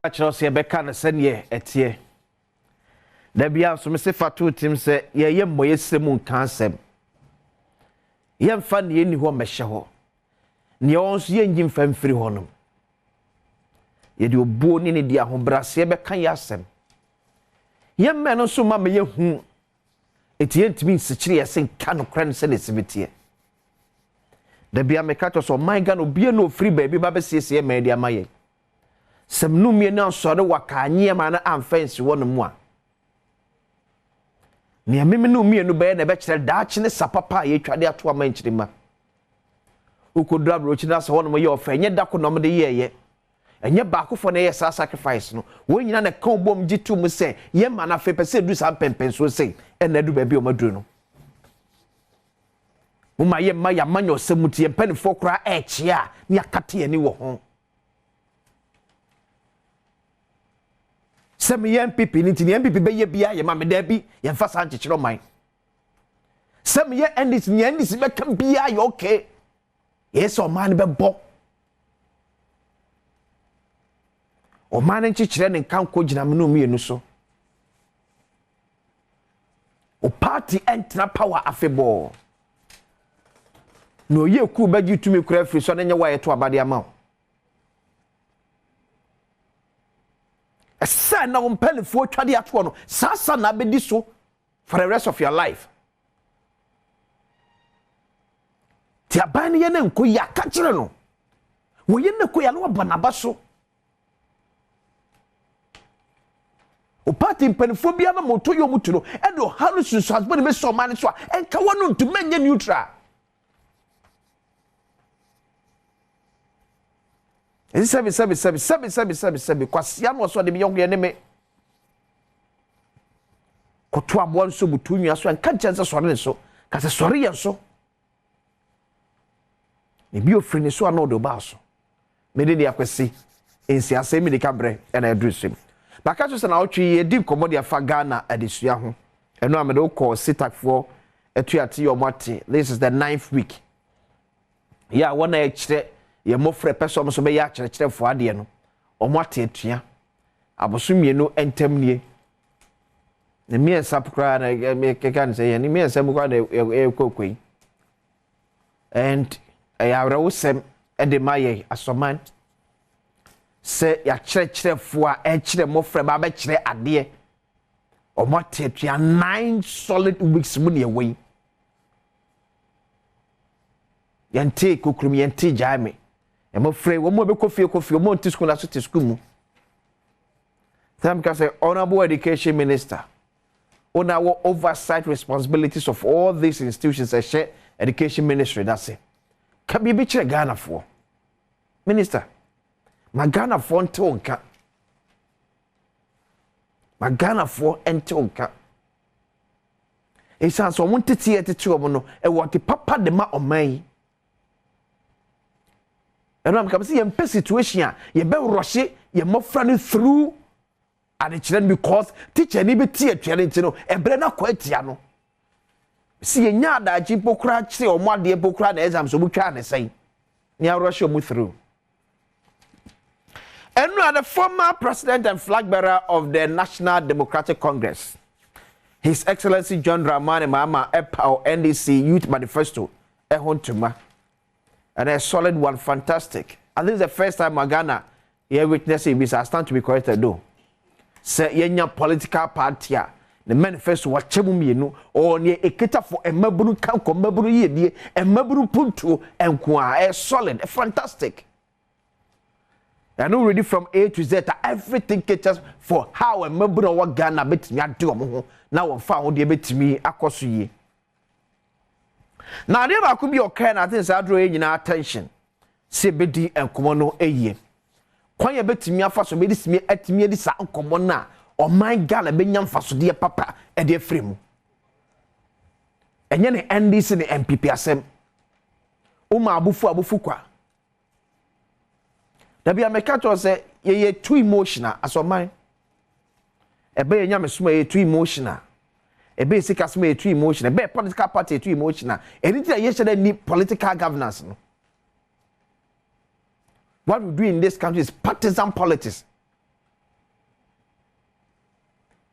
Achose beka na sene etie da bia so me se fatu tim se ye moye semu nka asem ye mfa ne ni ho mehye ho ne onso ye ngim famfiri ho no ye de obuo ni ne dia ho brase beka ye asem ye me no so ma me ye hu etie ntimi nsikire ye sen ka no kran se ne sibetie da bia me ka to so my god obie no free baby ba be siesie me dia maye semnu mie na sore wakanye ma na amfensi wono mu a ne amemenu mie no be na be kire daache ne sapapa ye twade ato ama nkirima ukodura brochi na so wono mo ye ofenye dako no de yeye enye baakofo na ye sa sacrifice no wonyina na kan bom gitu mu se ye ma na fe pese du sa pempenso se ena du ba bi o maduru no muma ye ma ya manyo semutie mpanifo kra echia ne akate ani wo ho Sem yen pipi ni tini yen pipi be ye bia ye ma me da bi ye mfa sa nchechiro man sem ye endis ni endis be kan bia ye okay yes o man be bo o man nchechire ne kan ko gina me no mienu so o party entra power afebo no ye ku ba gitumi kura firi so na nya wa ye to abade ama Esa na umpelifo twade ato no sasa na bedi so for the rest of your life. Ti abani ye na nko ya ka kire no. Wo ye na ko ya no banaba so. O party mpelifo bia na moto yo mutu no e do halusu so husband be so man so enka wono ntu menye neutral. Sebi kwasia no so de me yongo ye ne me koto abo nso butu nwa so enka chense sore ne so ka se sore ye so ne bi ofri ne so anodo ba so me de akwesi ensi Asem Yi Di Ka bre na edrusem ba ka so na otwe ye di komodi afa Ghana adesua ho eno amede ukọ sitakfo etuate yo mate. This is the 9th week ya wona e kire ye mofre person so be ya kire fo ade no omo atetua abosumienu entamnie ne miensa pokra na me kekan say ye ne miensa mu kwa na kokoi and ya rawsem e de maye asoman se ya kire fo a e kire mofre ba be kire ade omo atetua 9 solid weeks mu ne we yante kokrum yante jaime I'm afraid one more coffee, more to school as to school. Some can say, Honorable Education Minister, on our oversight responsibilities of all these institutions, I share Education Ministry. That's it. Can be a Ghana for Minister. My Ghana for Ntonka. My Ghana for Ntonka. It sounds so wanted to see at the two of no, and what the papa de ma on me. And I'm coming see a situation ye be rush ye mo friend through and the children because teacher ni be tie twere no ebre na kwatia no see ye nya da ji pokura kire o mo ade pokura na exam so butwa ne sai ni rush o mu through. And the former president and flag bearer of the National Democratic Congress, His Excellency John Dramani Mahama EPAO NDC Youth Manifesto Ehontuma. And a solid one, fantastic. And this is the first time Ghana here witnessing this. I stand to be corrected though. Say yenya political party the manifesto what chemu no or ne eketa for a maburu kan ko maburu ye a maburu puntu and a solid, fantastic. And already from A to Z everything caters for how a maburu wa Ghana bet me ado now on found the bet me akoso ye. Now, there could be okay, and I think I draw in attention. CBD and Komono a year. Quite a bit to me, for so many me at me, this uncommon now, or my gala benyam for so dear papa, a dear frame. And then end this in the MPP Asem. Uma Abufukwa. There be a mechato say, ye too emotional, as of mine. A bay yam is too emotional. A basic as me too emotional, a political party too emotional. Anything yesterday need political governance. No? What we do in this country is partisan politics.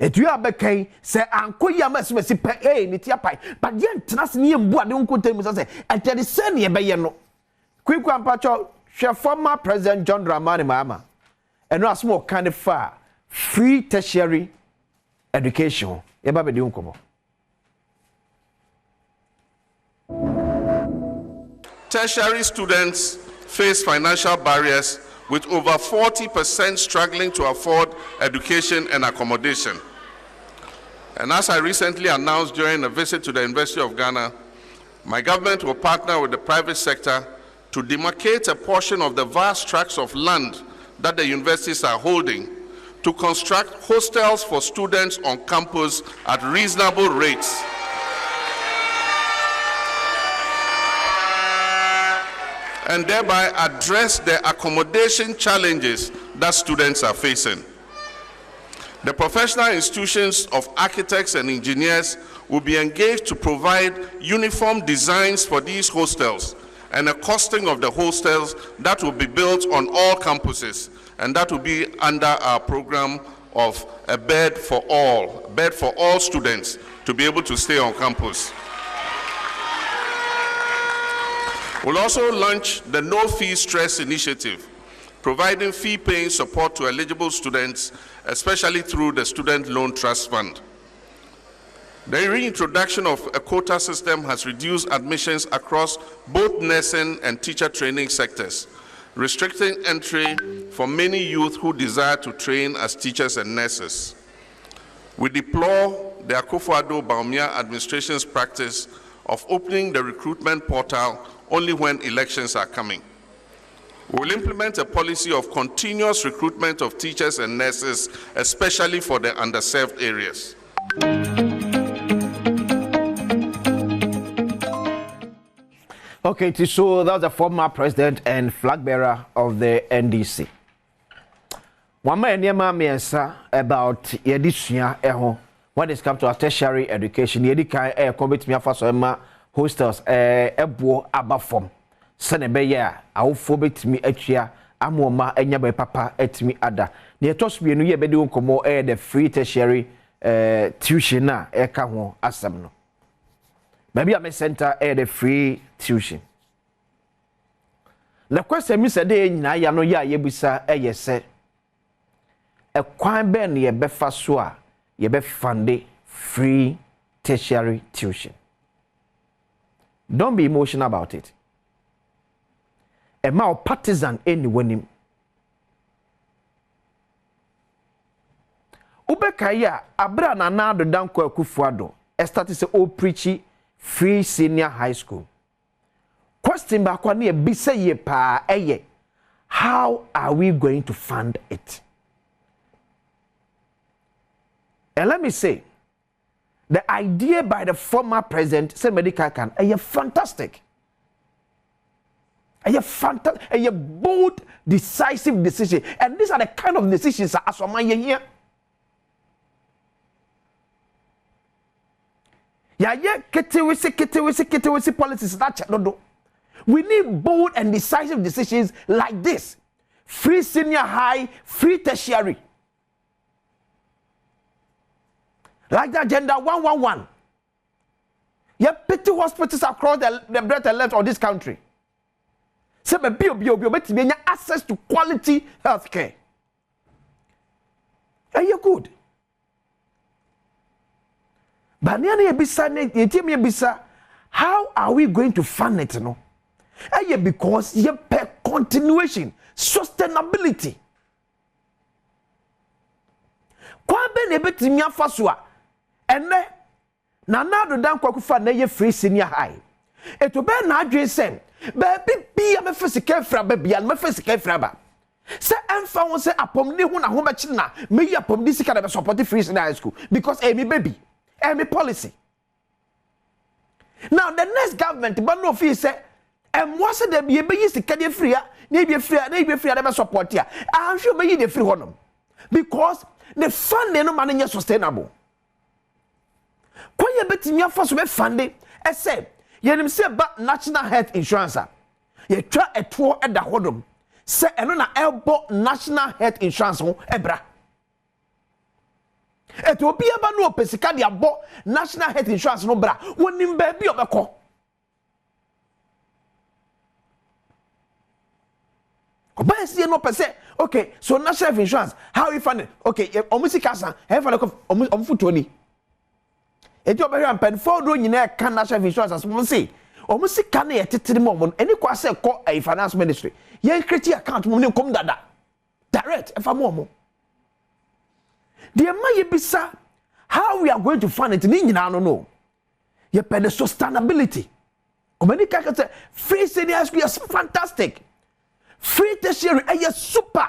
etu abekan se ankoyi amasmesi pe ni ti apai but ye ntena se ne mbu ade nkontem se atade se ne be ye no kwiku ampacho hwe former president John Dramani Mahama eno asmo kan fa free tertiary education ye ba be di nkomo. Tertiary students face financial barriers with over 40% struggling to afford education and accommodation. And as I recently announced during a visit to the University of Ghana, my government will partner with the private sector to demarcate a portion of the vast tracts of land that the universities are holding to construct hostels for students on campus at reasonable rates. And thereby address the accommodation challenges that students are facing. The professional institutions of architects and engineers will be engaged to provide uniform designs for these hostels and a costing of the hostels that will be built on all campuses, and that will be under our program of a bed for all students to be able to stay on campus. We'll also launch the No Fee Stress Initiative, providing fee-paying support to eligible students, especially through the Student Loan Trust Fund. The reintroduction of a quota system has reduced admissions across both nursing and teacher training sectors, restricting entry for many youth who desire to train as teachers and nurses. We deplore the Akufo-Addo-Bawumia administration's practice of opening the recruitment portal only when elections are coming. We will implement a policy of continuous recruitment of teachers and nurses, especially for the underserved areas. Okay, so that's the former president and flag bearer of the NDC. One man about Yedishia when it comes to our tertiary education. Yi Di Ka commit me for some hostels ebo abafom senebe ya awofo betimi atwia amoma enyabe papa etimi ada ne etosubienu ye bedi nkomo the free tertiary tuition na ka ho asem no baby am center the free tuition le kwese mi se de nyina ya no ya yebusa yese ekwan be ne ye befa so a ye be fund free tertiary tuition. Don't be emotional about it. A mal partisan anyone. Ubekaya abra na nado danko Akufo-Addo started say o preachy free senior high school. Question back one year be say ye pa eye. How are we going to fund it? And let me say, the idea by the former president, Asem Yi Di Ka, is fantastic. A bold, decisive decision. And these are the kind of decisions that are here. Ketewisi policies that do. We need bold and decisive decisions like this. Free senior high, free tertiary. Like the agenda 111. You have petty hospitals across the breadth and length of this country. So be access to quality health care. And you're good. But how are we going to fund it? No? Because you pay continuation, sustainability. And na do dan kwakufa na ye free senior high. Eto be na adwen sen. Baby bia me fisika fra ba bia me fisika fra ba. Se emfa won se apom ne hu na ho be kire na me yi apom di sika da be support free senior high school because me baby me policy. Now the next government but no fee say was the be yi sika de free a na be free da be support ya. I'm sure be yi de free honum because the funding no man sustainable. When you bet me for some funding, I say, you say about national health insurance. You try a tour at the hodom. Say, and on elbow national health insurance on Ebra. Eto obi aba no pesika de abo national health insurance no bra wonim ba bi obekọ obasie no pese okay so national health insurance how you fund it okay omusika san he fund omfuto ni eto obehwe ampen for do nyina kan national health insurance as mo say omusika na yetetiri mo mo eni kwa se ko finance ministry ye create account mo ne kom dada direct efa mo the may bisa how we are going to fund it ni nyina no ye pay the sustainability omani kaka say free senior school is fantastic free tertiary is super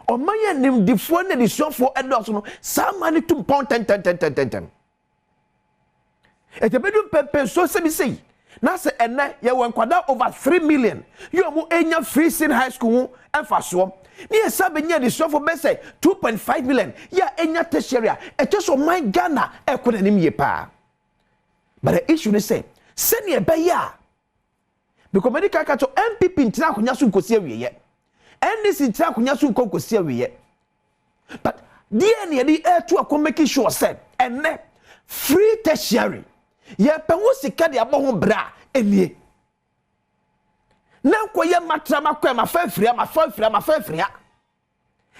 omanya nim di fo na di so for edos no some money to pound 10 etebedum pepe so se bi say na se ene ye won kwada over 3 million you mo enya free senior high school emfaso ni esabe nya di so for be say 2.5 million ya enya tertiary e so my Ghana e ko nanim ye pa but the issue is say senior be ya because medical to MPP ntina akonya so nkosi awiye NDC ntina akonya so nkosi awiye but DNA di to akon make sure say ene free tertiary ye pe wo sika de abo ho bra enie na ko ye matra makwa ma fafria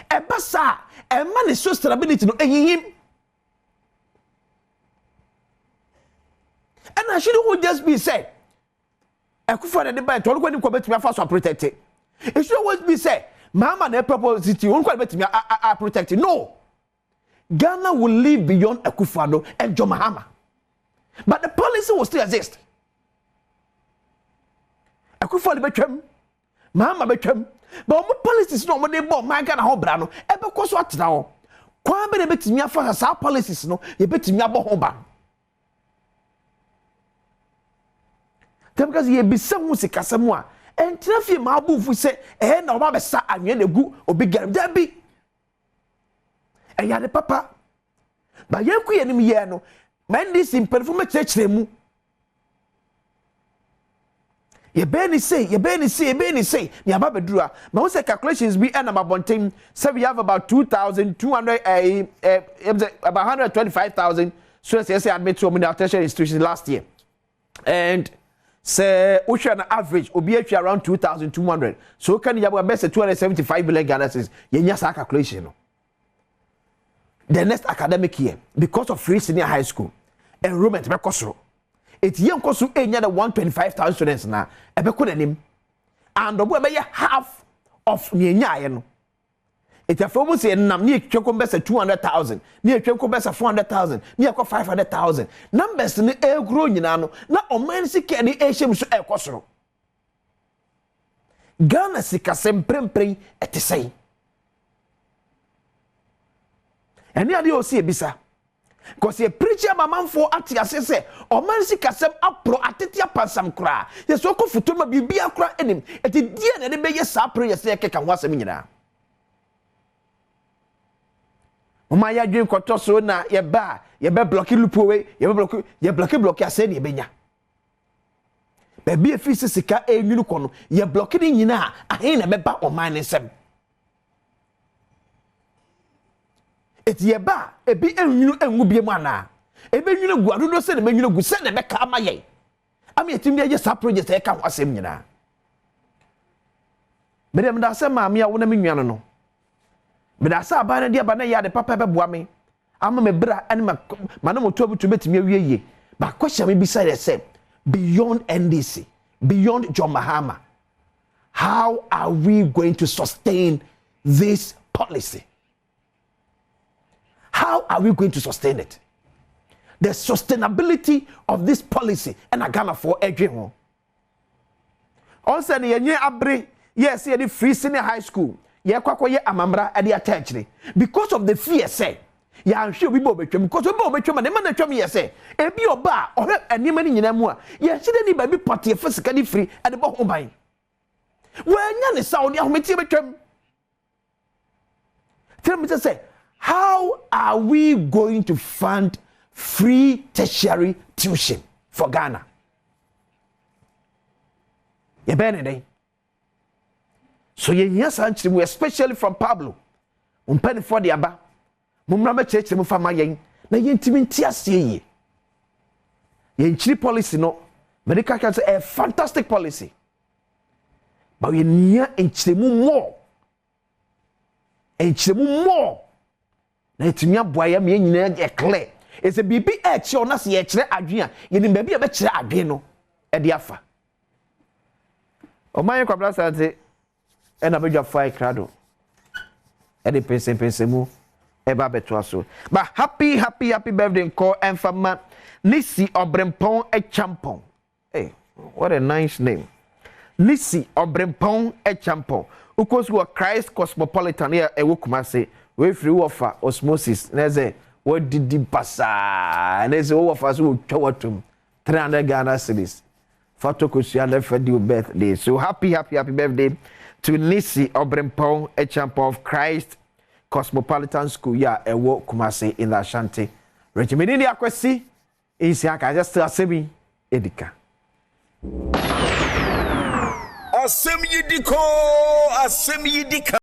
e basa e ma ne sustainability no enyim and I shouldn't just be said Akufo de buy to ko ni ko betimi afa so protect it should always be said Mahama na proposity won ko betimi protect it no Ghana will live beyond Akufo and John Mahama but the policy will still exist Akufo betwam Mahama betwam but mo policies no mo dey bo my Ghana ho bra no e be ko so atena ho kwa be de betimi afa sa policies no ye betimi abo ho ba because ye be some sikasemu a entrafi ma abufu se na oba be sa anwe na gu obi garam da bi ya de papa ba ye ku ye nim ye no man this in perfume chechre mu ye be ni say ni aba bedura ma wo say calculations be na mabonten say we have about 2200 about 125,000 students say admit to tertiary institutions last year and say ocean average obi atwa around 2200 so can you have best 275 billion Ghana cedis yenya sa calculation no the next academic year because of free senior high school enrollment be kosoro it yen koso enya the 125,000 students na e be ko nanim and obo be half of nyenya ye no it afo say nam ni etweko best 200,000 ni etweko best 400,000 ni ekọ 500,000 numbers ni e grow nyina no na oman sika ni e hyem so e kosoro Ghana sika semprempren etesei eni ade o se ebisa because ye preacher mamanfo ati asese oman sika sem apro atetia pansam kra ye so ko futo ma bibia kra enim eti die na de be ye sa prayer se keka ho asem nyina Oma ya dwen koto so na ye be block lupo we ye block ase ne benya be bi efisi sika enwunu kono ye block ni nyina ahe na beba oman nsem eti ye ba ebi enwunu enwu biem ana ebe nwunu gu adodo se na menwunu gu se na be ka amaye ami etim ye sa project e ka ho asem nyina bedem da se ma me a wona menwanu no but asa abana dia bana ya de papa be boa me ama me bra ene ma no moto abutu betimi awieye ba question me beside say beyond NDC beyond John Mahama how are we going to sustain this policy how are we going to sustain it the sustainability of this policy and Ghana for edwe ho also ne yenye abre yes ye free senior high school ye kwakoye amamra ade atachire because of the fear say ya hwe obi bo betwam because obi bo betwam na ma na twam ye say ebi oba ohwe anima ni nyina mu a ye hide ni ba bi pote fisika ni free ade bo ho ban wanya ne saudi ahometi betwam tell me say how are we going to fund free tertiary tuition for Ghana ye benede so ye yes especially from Pablo umpani for the aba mumra church mu fama yen na yentimi ntiasie ye yenchiri policy no medical can say a fantastic policy but we nia enchiremu more na etimi aboya me nyina e clear is a bibi e che ona se ye kire adwen a yenim ba bi e be kire adwen no e de afa o man kwabla sante e na bedwa fa ikrado e de pense mu e ba beto aso but happy birthday call and fama Nisi Obrempon e Champon. Hey, what a nice name. Nisi Obrempon e Champon. Ukos who Christ Cosmopolitan here e wokumase we free offer osmosis. Neze what did the passa? Neze offer so twawatum 300 Ghana cedis. Fato Kusiana for your birthday. So happy birthday to Nisi Obrempon e Champon of Christ Cosmopolitan School ya e wokumase in Ashanti. Regimini akwesi Isi aka just Asem Yi Di Ka. Asem Yi Di Ka.